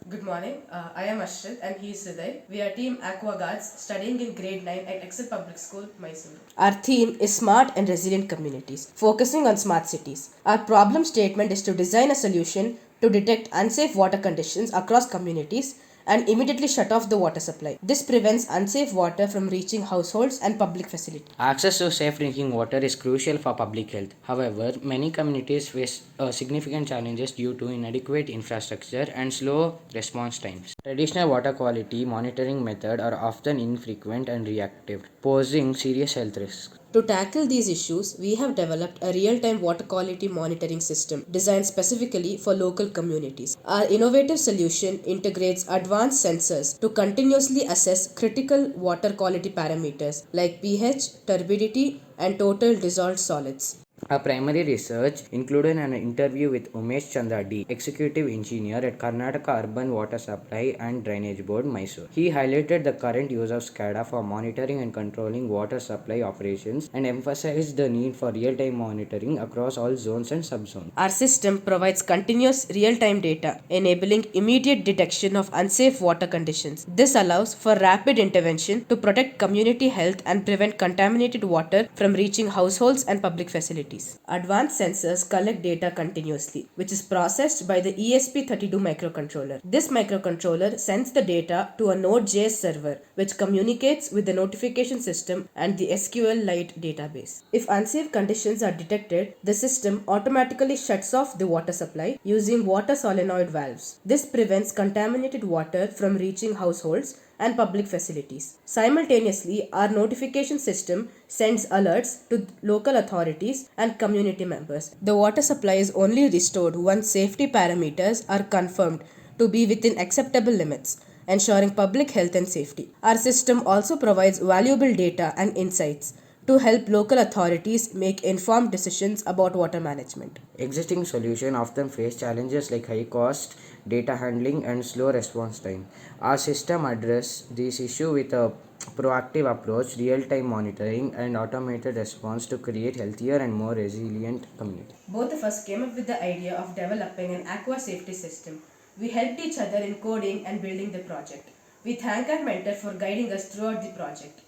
Good morning. I am Ashrit and he is Siddhay. We are Team Aqua Guards studying in grade 9 at Excel Public School, Mysore. Our theme is Smart and Resilient Communities, focusing on smart cities. Our problem statement is to design a solution to detect unsafe water conditions across communities and immediately shut off the water supply. This prevents unsafe water from reaching households and public facilities. Access to safe drinking water is crucial for public health. However, many communities face significant challenges due to inadequate infrastructure and slow response times. Traditional water quality monitoring methods are often infrequent and reactive, posing serious health risks. To tackle these issues, we have developed a real time water quality monitoring system designed specifically for local communities. Our innovative solution integrates advanced sensors to continuously assess critical water quality parameters like pH, turbidity, and total dissolved solids. Our primary research included an interview with Umesh Chandra D, Executive Engineer at Karnataka Urban Water Supply and Drainage Board, Mysore. He highlighted the current use of SCADA for monitoring and controlling water supply operations and emphasized the need for real-time monitoring across all zones and subzones. Our system provides continuous real-time data, enabling immediate detection of unsafe water conditions. This allows for rapid intervention to protect community health and prevent contaminated water from reaching households and public facilities. Advanced sensors collect data continuously, which is processed by the ESP32 microcontroller. This microcontroller sends the data to a Node.js server, which communicates with the notification system and the SQLite database. If unsafe conditions are detected, the system automatically shuts off the water supply using water solenoid valves. This prevents contaminated water from reaching households and public facilities. Simultaneously, our notification system sends alerts to local authorities and community members. The water supply is only restored once safety parameters are confirmed to be within acceptable limits, ensuring public health and safety. Our system also provides valuable data and insights to help local authorities make informed decisions about water management. Existing solutions often face challenges like high cost, data handling, and slow response time. Our system addresses this issue with a proactive approach, real-time monitoring, and automated response to create healthier and more resilient communities. Both of us came up with the idea of developing an AquaSafety system. We helped each other in coding and building the project. We thank our mentor for guiding us throughout the project.